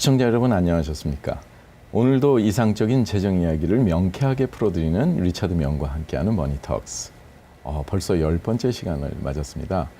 시청자 여러분 안녕하셨습니까? 오늘도 이상적인 재정 이야기를 명쾌하게 풀어드리는 리차드 명과 함께하는 머니톡스. 벌써 10번째 시간을 맞았습니다.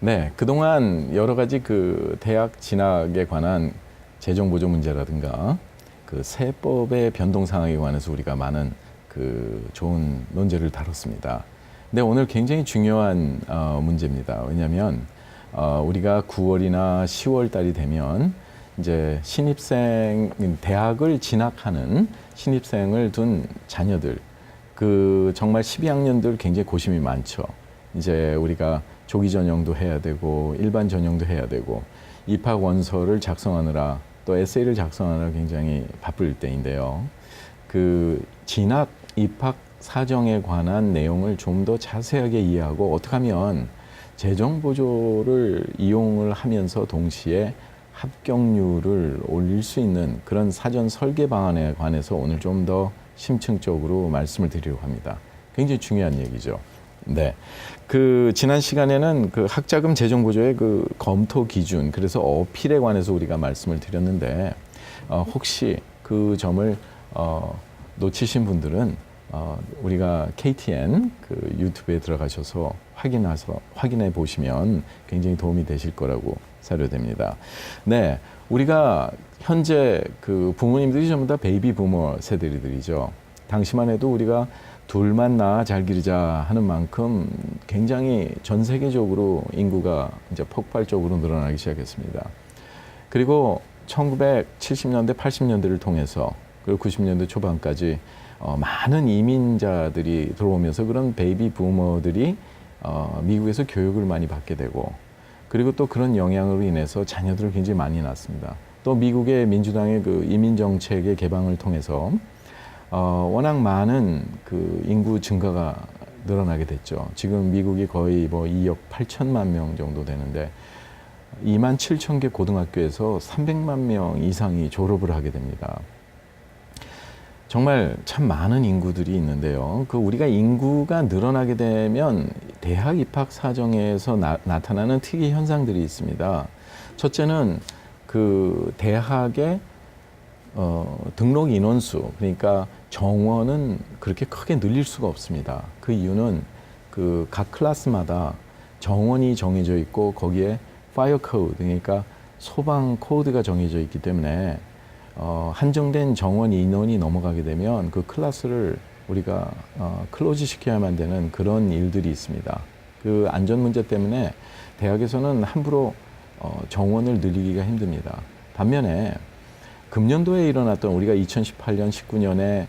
네, 그동안 여러 가지 대학 진학에 관한 재정 보조 문제라든가 세법의 변동 상황에 관해서 우리가 많은 좋은 논제를 다뤘습니다. 근데 오늘 굉장히 중요한 문제입니다. 왜냐하면 우리가 9월이나 10월 달이 되면 이제 대학을 진학하는 신입생을 둔 자녀들, 정말 12학년들 굉장히 고심이 많죠. 이제 우리가 조기 전형도 해야 되고 일반 전형도 해야 되고 입학 원서를 작성하느라 또 에세이를 작성하느라 굉장히 바쁠 때인데요. 진학 입학 사정에 관한 내용을 좀 더 자세하게 이해하고 어떻게 하면 재정 보조를 이용을 하면서 동시에 합격률을 올릴 수 있는 그런 사전 설계 방안에 관해서 오늘 좀 더 심층적으로 말씀을 드리려고 합니다. 굉장히 중요한 얘기죠. 네. 지난 시간에는 학자금 재정 보조의 검토 기준, 그래서 어필에 관해서 우리가 말씀을 드렸는데, 혹시 그 점을 놓치신 분들은 우리가 KTN 유튜브에 들어가셔서 확인해 보시면 굉장히 도움이 되실 거라고 사료됩니다. 네, 우리가 현재 부모님들이 전부 다 베이비 부머 세대들이죠. 당시만 해도 우리가 둘만 낳아 잘 기르자 하는 만큼 굉장히 전 세계적으로 인구가 이제 폭발적으로 늘어나기 시작했습니다. 그리고 1970년대, 80년대를 통해서 그리고 90년대 초반까지 많은 이민자들이 들어오면서 그런 베이비 부머들이 미국에서 교육을 많이 받게 되고, 그리고 또 그런 영향으로 인해서 자녀들을 굉장히 많이 낳습니다. 또 미국의 민주당의 이민 정책의 개방을 통해서 워낙 많은 인구 증가가 늘어나게 됐죠. 지금 미국이 거의 2억 8천만 명 정도 되는데 2만 7천 개 고등학교에서 300만 명 이상이 졸업을 하게 됩니다. 정말 참 많은 인구들이 있는데요. 우리가 인구가 늘어나게 되면 대학 입학 사정에서 나타나는 특이 현상들이 있습니다. 첫째는 대학의 등록 인원수, 그러니까 정원은 그렇게 크게 늘릴 수가 없습니다. 그 이유는 각 클래스마다 정원이 정해져 있고 거기에 파이어 코드, 그러니까 소방 코드가 정해져 있기 때문에 한정된 정원 인원이 넘어가게 되면 그 클래스를 우리가 클로즈 시켜야만 되는 그런 일들이 있습니다. 안전 문제 때문에 대학에서는 함부로 정원을 늘리기가 힘듭니다. 반면에 금년도에 일어났던 우리가 2018년, 19년에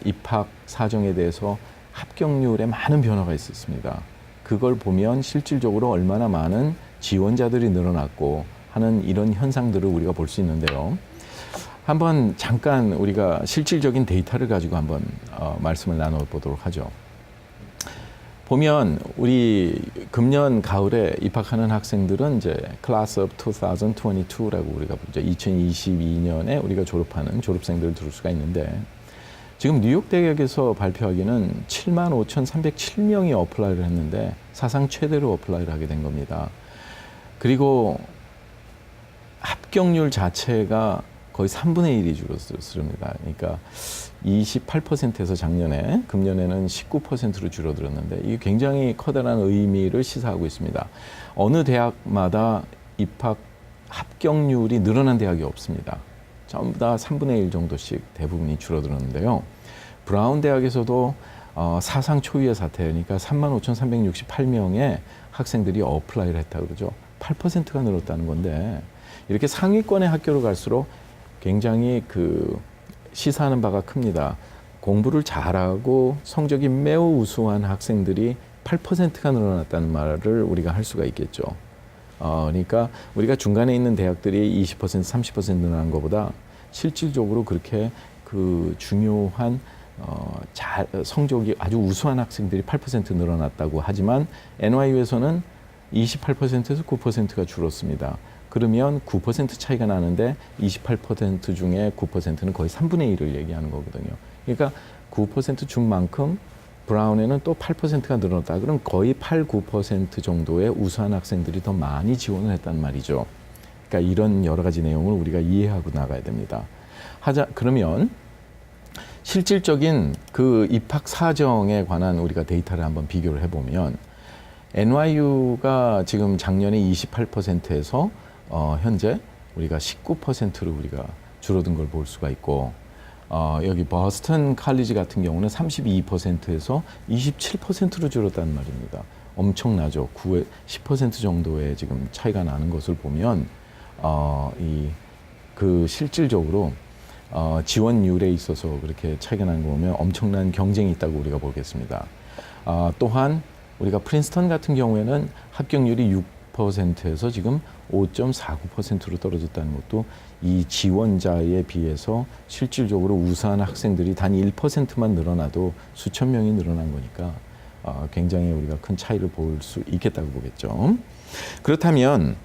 입학 사정에 대해서 합격률에 많은 변화가 있었습니다. 그걸 보면 실질적으로 얼마나 많은 지원자들이 늘어났고 하는 이런 현상들을 우리가 볼 수 있는데요. 한번 잠깐 우리가 실질적인 데이터를 가지고 한번 말씀을 나눠보도록 하죠. 보면 우리 금년 가을에 입학하는 학생들은 이제 Class of 2022라고 우리가 부르죠. 2022년에 우리가 졸업하는 졸업생들을 들을 수가 있는데, 지금 뉴욕 대학에서 발표하기는 75,307명이 어플라이를 했는데 사상 최대로 어플라이를 하게 된 겁니다. 그리고 합격률 자체가 거의 3분의 1이 줄어들었습니다. 그러니까 28%에서 작년에, 금년에는 19%로 줄어들었는데 이게 굉장히 커다란 의미를 시사하고 있습니다. 어느 대학마다 입학 합격률이 늘어난 대학이 없습니다. 전부 다 3분의 1 정도씩 대부분이 줄어들었는데요. 브라운 대학에서도 사상 초유의 사태, 그러니까 35,368명의 학생들이 어플라이를 했다고 그러죠. 8%가 늘었다는 건데, 이렇게 상위권의 학교로 갈수록 굉장히 시사하는 바가 큽니다. 공부를 잘하고 성적이 매우 우수한 학생들이 8%가 늘어났다는 말을 우리가 할 수가 있겠죠. 그러니까 우리가 중간에 있는 대학들이 20%, 30% 늘어난 것보다 실질적으로 그렇게 중요한 성적이 아주 우수한 학생들이 8% 늘어났다고 하지만 NYU에서는 28%에서 9%가 줄었습니다. 그러면 9% 차이가 나는데 28% 중에 9%는 거의 3분의 1을 얘기하는 거거든요. 그러니까 9% 준 만큼 브라운에는 또 8%가 늘어났다. 그럼 거의 8, 9% 정도의 우수한 학생들이 더 많이 지원을 했단 말이죠. 그러니까 이런 여러 가지 내용을 우리가 이해하고 나가야 됩니다. 그러면 실질적인 그 입학 사정에 관한 우리가 데이터를 한번 비교를 해보면 NYU가 지금 작년에 28%에서 현재 우리가 19%로 우리가 줄어든 걸 볼 수가 있고 여기 버스턴 칼리지 같은 경우는 32%에서 27%로 줄었다는 말입니다. 엄청나죠. 10% 정도의 지금 차이가 나는 것을 보면 그 실질적으로 지원율에 있어서 그렇게 차이가 나는 거 보면 엄청난 경쟁이 있다고 우리가 보겠습니다. 또한 우리가 프린스턴 같은 경우에는 합격률이 6%에서 지금 5.49%로 떨어졌다는 것도 이 지원자에 비해서 실질적으로 우수한 학생들이 단 1%만 늘어나도 수천 명이 늘어난 거니까 굉장히 우리가 큰 차이를 볼 수 있겠다고 보겠죠. 그렇다면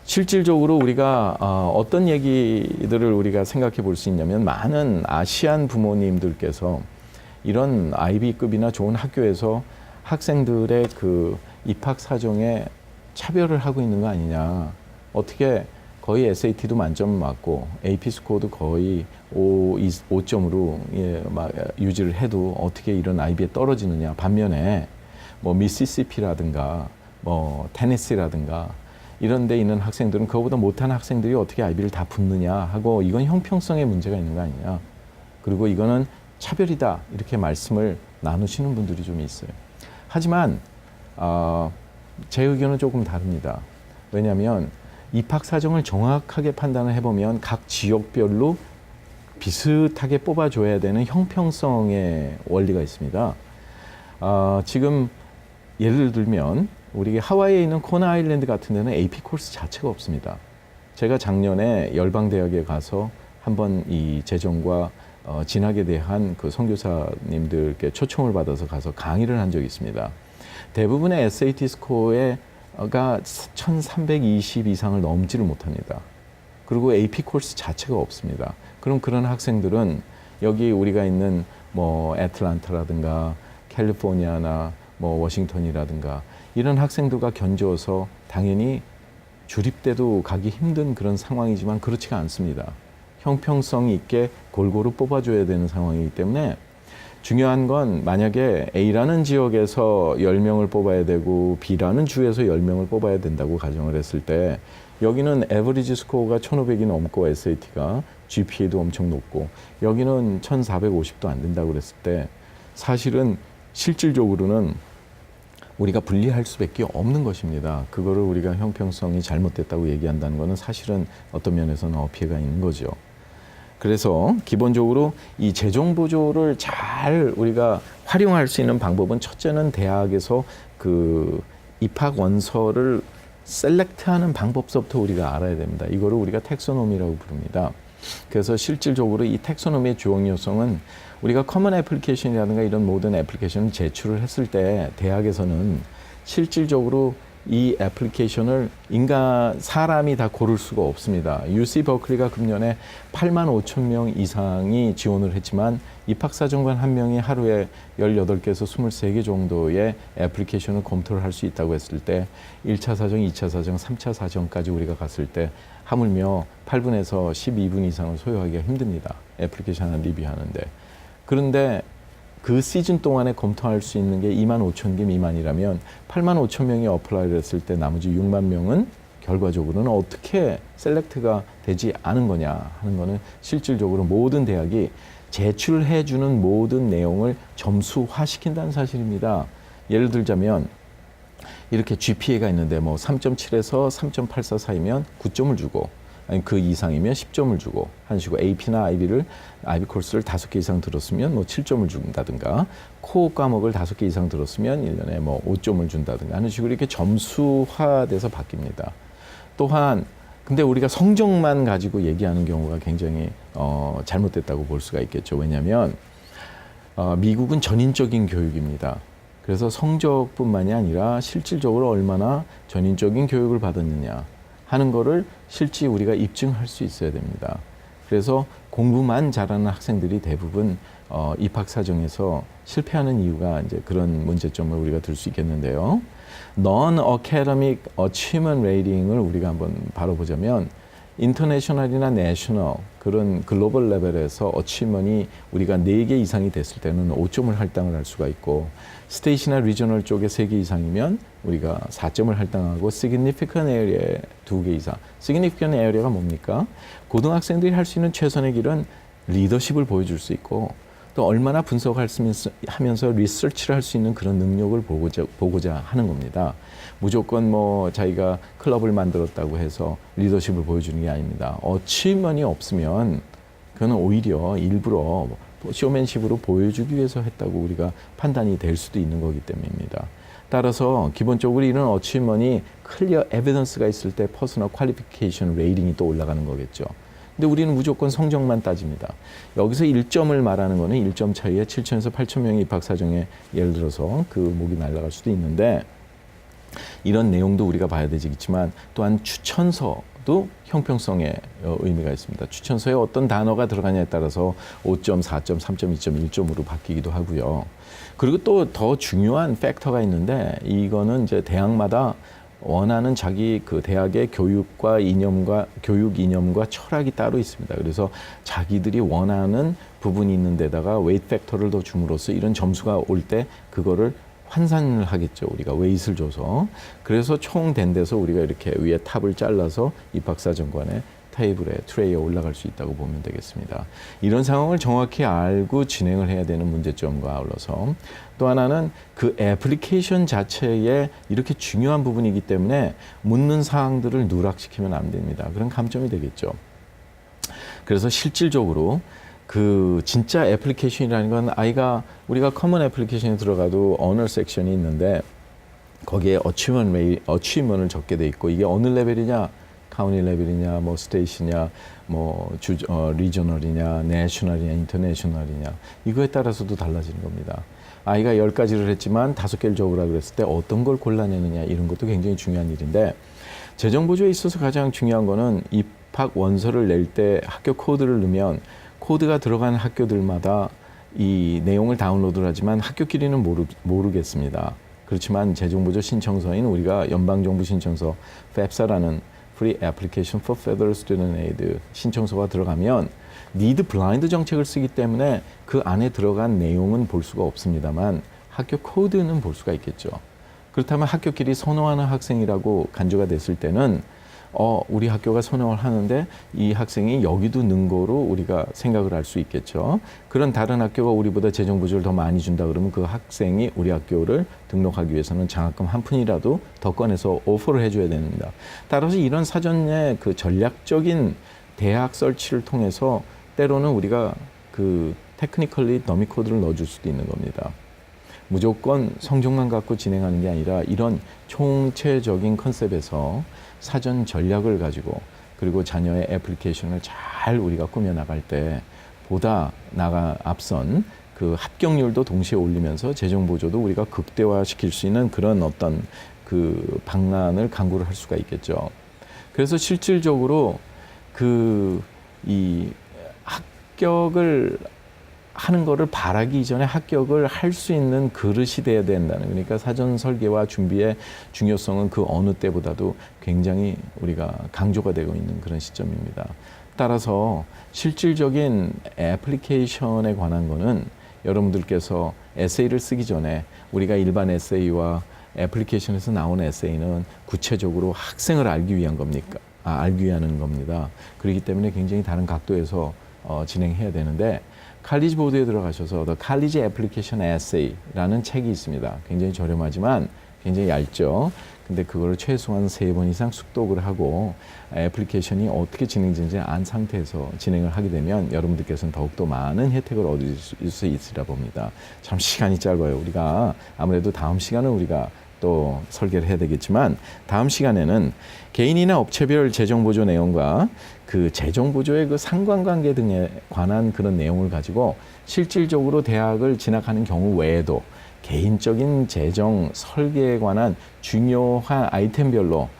실질적으로 우리가 어떤 얘기들을 우리가 생각해 볼 수 있냐면 많은 아시안 부모님들께서 이런 아이비급이나 좋은 학교에서 학생들의 그 입학 사정에 차별을 하고 있는 거 아니냐. 어떻게 거의 SAT도 만점 맞고 AP 스코어도 거의 5점으로 유지를 해도 어떻게 이런 아이비에 떨어지느냐. 반면에 뭐 미시시피라든가 뭐 테네시라든가 이런 데 있는 학생들은 그거보다 못한 학생들이 어떻게 아이비를 다 붙느냐 하고 이건 형평성의 문제가 있는 거 아니냐. 그리고 이거는 차별이다 이렇게 말씀을 나누시는 분들이 좀 있어요. 하지만 제 의견은 조금 다릅니다. 왜냐하면 입학 사정을 정확하게 판단을 해보면 각 지역별로 비슷하게 뽑아줘야 되는 형평성의 원리가 있습니다. 지금 예를 들면 우리 하와이에 있는 코나 아일랜드 같은 데는 AP 코र्스 자체가 없습니다. 제가 작년에 열방대학에 가서 한번 이 재정과 진학에 대한 그 선교사님들께 초청을 받아서 가서 강의를 한 적이 있습니다. 대부분의 SAT 스코어가 1320 이상을 넘지를 못합니다. 그리고 AP 코र्스 자체가 없습니다. 그럼 그런 학생들은 여기 우리가 있는 뭐 애틀란타라든가 캘리포니아나 뭐 워싱턴이라든가 이런 학생들과 견주어서 당연히 주립대도 가기 힘든 그런 상황이지만 그렇지가 않습니다. 형평성 있게 골고루 뽑아줘야 되는 상황이기 때문에 중요한 건 만약에 A라는 지역에서 10명을 뽑아야 되고 B라는 주에서 10명을 뽑아야 된다고 가정을 했을 때 여기는 에버리지 스코어가 1500이 넘고 SAT가 GPA도 엄청 높고 여기는 1450도 안 된다고 그랬을 때 사실은 실질적으로는 우리가 분리할 수밖에 없는 것입니다. 그거를 우리가 형평성이 잘못됐다고 얘기한다는 것은 사실은 어떤 면에서는 어폐가 있는 거죠. 그래서 기본적으로 이 재정 보조를 잘 우리가 활용할 수 있는 방법은 첫째는 대학에서 그 입학 원서를 셀렉트하는 방법서부터 우리가 알아야 됩니다. 이거를 우리가 텍소노미라고 부릅니다. 그래서 실질적으로 이 텍소노미의 주요 요소는 우리가 커먼 애플리케이션이라든가 이런 모든 애플리케이션을 제출을 했을 때 대학에서는 실질적으로 이 애플리케이션을 사람이 다 고를 수가 없습니다. UC 버클리가 금년에 8만 5천 명 이상이 지원을 했지만 입학사정관 한 명이 하루에 18개에서 23개 정도의 애플리케이션을 검토를 할 수 있다고 했을 때 1차 사정, 2차 사정, 3차 사정까지 우리가 갔을 때 하물며 8분에서 12분 이상을 소요하기가 힘듭니다. 애플리케이션 하나 리뷰하는데. 그런데 그 시즌 동안에 검토할 수 있는 게 2만 5천 개 미만이라면 8만 5천 명이 어플라이를 했을 때 나머지 6만 명은 결과적으로는 어떻게 셀렉트가 되지 않은 거냐 하는 거는 실질적으로 모든 대학이 제출해주는 모든 내용을 점수화시킨다는 사실입니다. 예를 들자면 이렇게 GPA가 있는데 뭐 3.7에서 3.84 사이면 9점을 주고 아니 그 이상이면 10점을 주고 하는 식으로 AP나 IB 코र्스를 5개 이상 들었으면 뭐 7점을 준다든가 코어 과목을 5개 이상 들었으면 1년에 뭐 5점을 준다든가 하는 식으로 이렇게 점수화돼서 바뀝니다. 또한 근데 우리가 성적만 가지고 얘기하는 경우가 굉장히 잘못됐다고 볼 수가 있겠죠. 왜냐하면 미국은 전인적인 교육입니다. 그래서 성적뿐만이 아니라 실질적으로 얼마나 전인적인 교육을 받았느냐 하는 거를 실제 우리가 입증할 수 있어야 됩니다. 그래서 공부만 잘하는 학생들이 대부분 입학 사정에서 실패하는 이유가 이제 그런 문제점을 우리가 들 수 있겠는데요. Non-Academic Achievement Rating을 우리가 한번 바로 보자면 인터내셔널이나 내셔널 그런 글로벌 레벨에서 어치먼이 우리가 4개 이상이 됐을 때는 5점을 할당을 할 수가 있고 스테이시나 리저널 쪽에 3개 이상이면 우리가 4점을 할당하고 significant area에 2개 이상. significant area가 뭡니까? 고등학생들이 할 수 있는 최선의 길은 리더십을 보여줄 수 있고 또 얼마나 분석할 수 하면서 리서치를 할 수 있는 그런 능력을 보고자 하는 겁니다. 무조건 뭐 자기가 클럽을 만들었다고 해서 리더십을 보여주는 게 아닙니다. 어치먼이 없으면 그거는 오히려 일부러 쇼맨십으로 보여주기 위해서 했다고 우리가 판단이 될 수도 있는 거기 때문입니다. 따라서 기본적으로 이런 어치먼이 클리어 에비던스가 있을 때 퍼스널 퀄리피케이션 레이팅이 또 올라가는 거겠죠. 근데 우리는 무조건 성적만 따집니다. 여기서 1점을 말하는 거는 1점 차이에 7천에서 8천 명의 입학 사정에 예를 들어서 그 목이 날아갈 수도 있는데 이런 내용도 우리가 봐야 되겠지만 또한 추천서도 형평성의 의미가 있습니다. 추천서에 어떤 단어가 들어가냐에 따라서 5점, 4점, 3점, 2점, 1점으로 바뀌기도 하고요. 그리고 또 더 중요한 팩터가 있는데 이거는 이제 대학마다 원하는 자기 그 대학의 교육 이념과 철학이 따로 있습니다. 그래서 자기들이 원하는 부분이 있는 데다가 웨이트 팩터를 더 줌으로써 이런 점수가 올 때 그거를 환산을 하겠죠. 우리가 웨이트를 줘서. 그래서 총 된 데서 우리가 이렇게 위에 탑을 잘라서 입학사정관에 테이블에 트레이에 올라갈 수 있다고 보면 되겠습니다. 이런 상황을 정확히 알고 진행을 해야 되는 문제점과 아울러서 또 하나는 그 애플리케이션 자체에 이렇게 중요한 부분이기 때문에 묻는 사항들을 누락시키면 안 됩니다. 그런 감점이 되겠죠. 그래서 실질적으로 그 진짜 애플리케이션이라는 건 우리가 커먼 애플리케이션에 들어가도 언어 섹션이 있는데 거기에 어치먼을 적게 돼 있고 이게 어느 레벨이냐 카운티 레벨이냐, 뭐 스테이시냐, 뭐 리저널이냐, 내셔널이냐, 인터내셔널이냐 이거에 따라서도 달라지는 겁니다. 아이가 10가지를 했지만 5개를 적으라 그랬을 때 어떤 걸 골라내느냐 이런 것도 굉장히 중요한 일인데 재정보조에 있어서 가장 중요한 거는 입학 원서를 낼 때 학교 코드를 넣으면 코드가 들어간 학교들마다 이 내용을 다운로드를 하지만 학교끼리는 모르겠습니다. 그렇지만 재정보조 신청서인 우리가 연방정부 신청서 FAFSA라는 Free Application for Federal Student Aid 신청서가 들어가면 니드 블라인드 정책을 쓰기 때문에 그 안에 들어간 내용은 볼 수가 없습니다만 학교 코드는 볼 수가 있겠죠. 그렇다면 학교끼리 선호하는 학생이라고 간주가 됐을 때는 우리 학교가 선호를 하는데 이 학생이 여기도 는 거로 우리가 생각을 할 수 있겠죠. 그런 다른 학교가 우리보다 재정 부조를 더 많이 준다 그러면 그 학생이 우리 학교를 등록하기 위해서는 장학금 한 푼이라도 더 꺼내서 오퍼를 해줘야 됩니다. 따라서 이런 사전에 그 전략적인 대학 설치를 통해서 때로는 우리가 그 테크니컬리 더미 코드를 넣어줄 수도 있는 겁니다. 무조건 성적만 갖고 진행하는 게 아니라 이런 총체적인 컨셉에서 사전 전략을 가지고 그리고 자녀의 애플리케이션을 잘 우리가 꾸며 나갈 때 보다 앞선 그 합격률도 동시에 올리면서 재정 보조도 우리가 극대화시킬 수 있는 그런 어떤 그 방안을 강구를 할 수가 있겠죠. 그래서 실질적으로 이 합격을 하는 거를 바라기 이전에 합격을 할 수 있는 그릇이 돼야 된다는, 그러니까 사전 설계와 준비의 중요성은 그 어느 때보다도 굉장히 우리가 강조가 되고 있는 그런 시점입니다. 따라서 실질적인 애플리케이션에 관한 거는 여러분들께서 에세이를 쓰기 전에 우리가 일반 에세이와 애플리케이션에서 나온 에세이는 구체적으로 학생을 알기 위한 겁니까? 알기 위한 겁니다. 그렇기 때문에 굉장히 다른 각도에서 진행해야 되는데, 칼리지 보드에 들어가셔서 The College Application Essay라는 책이 있습니다. 굉장히 저렴하지만 굉장히 얇죠. 근데 그거를 최소한 3번 이상 숙독을 하고 애플리케이션이 어떻게 진행되는지 안 상태에서 진행을 하게 되면 여러분들께서는 더욱더 많은 혜택을 얻을 수 있으리라 봅니다. 참 시간이 짧아요. 우리가 아무래도 다음 시간은 우리가 또 설계를 해야 되겠지만, 다음 시간에는 개인이나 업체별 재정보조 내용과 그 재정보조의 그 상관관계 등에 관한 그런 내용을 가지고 실질적으로 대학을 진학하는 경우 외에도 개인적인 재정 설계에 관한 중요한 아이템별로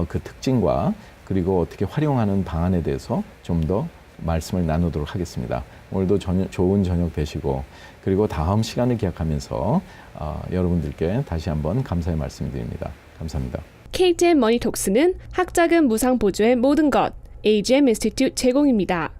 그 특징과 그리고 어떻게 활용하는 방안에 대해서 좀 더 말씀을 나누도록 하겠습니다. 오늘도 좋은 저녁 되시고 그리고 다음 시간을 기약하면서 여러분들께 다시 한번 감사의 말씀드립니다. 감사합니다. KTN 머니톡스는 학자금 무상 보조의 모든 것 AGM 인스티튜트 제공입니다.